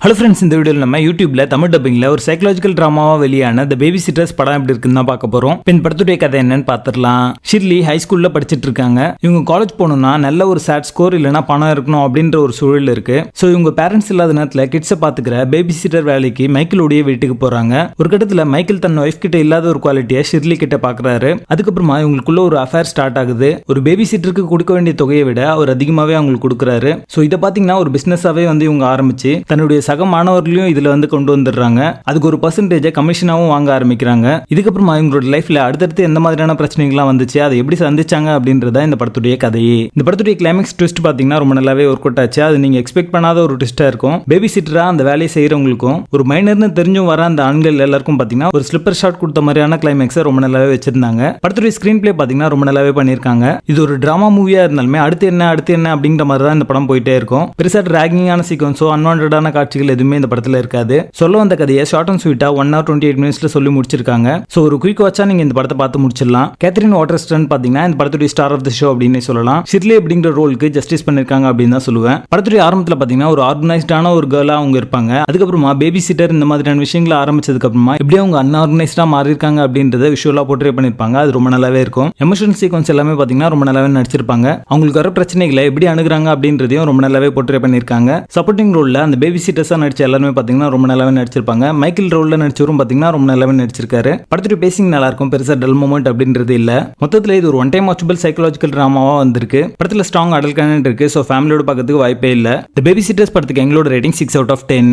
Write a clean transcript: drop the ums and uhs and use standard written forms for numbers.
Hello friends, இந்த வீடியோவில் நம்ம யூடியூப்ல தமிழ் டப்பிங்ல ஒரு சைக்காலஜிக்கல் டிராமாவா வெளியான த பேபி சிட்டர்ஸ் படம் எப்படி இருக்குன்னு தான் பார்க்க போறோம். பின் படத்துடைய கதை என்னன்னு பார்த்துடலாம். ஷிர்லி ஹை ஸ்கூல்ல படிச்சிட்டு இருக்காங்க. இவங்க காலேஜ் போகணும்னா நல்ல ஒரு சேட் ஸ்கோர் இல்லைன்னா பணம் இருக்கணும் அப்படின்ற ஒரு சூழல் இருக்கு. ஸோ இவங்க பேரண்ட்ஸ் இல்லாத நேரத்தில் கிட்ஸை பார்த்துக்கிற பேபி சிட்டர் வேலைக்கு மைக்கிளோடைய வீட்டுக்கு போறாங்க. ஒரு கட்டத்தில் மைக்கிள் தன் ஒய்ஃப் கிட்ட இல்லாத ஒரு குவாலிட்டியை ஷிர்லி கிட்ட பாக்குறாரு. அதுக்கப்புறமா இவங்களுக்குள்ள ஒரு அஃபேர் ஸ்டார்ட் ஆகுது. ஒரு பேபி சிட்டருக்கு கொடுக்க வேண்டிய தொகையை விட அவர் அதிகமாகவே அவங்களுக்கு கொடுக்குறாரு. ஸோ இதை பார்த்தீங்கன்னா ஒரு பிசினஸாவே இவங்க ஆரம்பிச்சு தன்னுடைய சக மாணவர்களையும் இதுல கொண்டு வந்துடுறாங்க. அதுக்கு ஒரு பர்சன்டேஜ் கமிஷனாவும் வாங்க ஆரம்பிக்கிறாங்க. இதுக்கப்புறமா இவங்களோட லைஃப்ல அடுத்தடுத்து எந்த மாதிரியான பிரச்சனைகள்லாம் வந்துச்சு, அதை எப்படி சந்திச்சாங்க அப்படின்றத இந்த படத்துடைய கதையே. இந்த படத்துடைய கிளைமேக்ஸ் ட்விஸ்ட் பாத்தீங்கன்னா ரொம்ப நல்லாவே ஒர்க் அவுட் ஆச்சு. அது நீங்க எக்ஸ்பெக்ட் பண்ணாத ஒரு ட்விஸ்டா இருக்கும். பேபி சிட்டரா அந்த வேலையை செய்யறவங்களுக்கும் ஒரு மைனர்னு தெரிஞ்சும் வர அந்த ஆண்கள் எல்லாருக்கும் பாத்தீங்கன்னா ஒரு ஸ்லிப்பர் ஷாட் கொடுத்த மாதிரியான கிளைமேக்ஸை ரொம்ப நல்லாவே வச்சிருந்தாங்க. படத்துடைய ஸ்கிரீன் பிளே பாத்தீங்கன்னா ரொம்ப நல்லாவே பண்ணிருக்காங்க. இது ஒரு டிராமா மூவியா இருந்தாலுமே அடுத்து என்ன அப்படிங்கிற மாதிரி தான் இந்த படம் போயிட்டே இருக்கும். பெருசா டிராகிங்கான சீக்வன்ஸோ அன்வான்டான காட்சிகள் எதுவுமே இந்த படத்துல இருக்காது. சொல்ல வந்த கதையை ஷார்ட் அண்ட் ஸ்வீட்டா 1 hour 28 minutesல சொல்லி முடிச்சிருக்காங்க. சோ ஒரு குயிக் வாட்சா நீங்க இந்த படத்தை பார்த்து முடிச்சிடலாம். கேத்ரின் வாட்டர்ஸ்டன் பாத்தீங்கன்னா இந்த படத்துடைய ஸ்டார் ஆஃப் தி ஷோ அப்படின்னு சொல்லலாம். ஷிர்லி அப்படிங்கிற ரோலுக்கு ஜஸ்டிஸ் பண்ணிருக்காங்க அப்படின்னு தான் சொல்லுவேன். படத்துடைய ஆரம்பத்துல பாத்தீங்கன்னா ஒரு ஆர்கனைஸ்டான ஒரு கேர்லா அவங்க இருப்பாங்க. அதுக்கப்புறமா பேபி சிட்டர் இந்த மாதிரியான விஷயங்களை ஆரம்பிச்சதுக்கு அப்புறமா எப்படி அவங்க அன்ஆர்கனைஸ்டா மாறி இருக்காங்க அப்படின்றத விஷுவலா போர்ட்ரே பண்ணிருப்பாங்க. அது ரொம்ப நல்லாவே இருக்கும். எமோஷனல் சீக்வன்ஸ் எல்லாமே பாத்தீங்கன்னா ரொம்ப நல்லாவே நடிச்சிருப்பாங்க. அவங்களுக்கு வர பிரச்சனைகளை எப்படி அணுகுறாங்க அப்படின்றதையும் ரொம்ப நல்லாவே போர்ட்ரே பண்ணிருக்காங்க. சப்போர்ட்டிங் ரோல்ல அந்த பேபி சிட்டர்ஸா நடிச்ச எல்லாருமே பாத்தீங்கன்னா ரொம்ப நல்லாவே நடிச்சிருப்பாங்க. மைக்கேல் ரோல்ல நடிச்சவரும் பாத்தீங்கன்னா ரொம்ப நல்லாவே நடிச்சிருக்காரு. படத்துடைய பேசிங் நல்லா இருக்கும். பெருசா டல் மொமெண்ட் அப்படின்றது இல்ல. மொத்தத்துல இது ஒரு ஒன் டைம் வாட்சபிள் சைக்காலஜிக்கல் டிராமாவா வந்திருக்கு. படத்துல ஸ்ட்ராங் அடல்ட் கண்டென்ட் இருக்கு. சோ ஃபேமிலியோட பார்க்கிறதுக்கு வாய்ப்பே இல்ல. தி பேபி சிட்டர்ஸ் படத்துக்கு எங்களோட ரேட்டிங் 6 out of 10.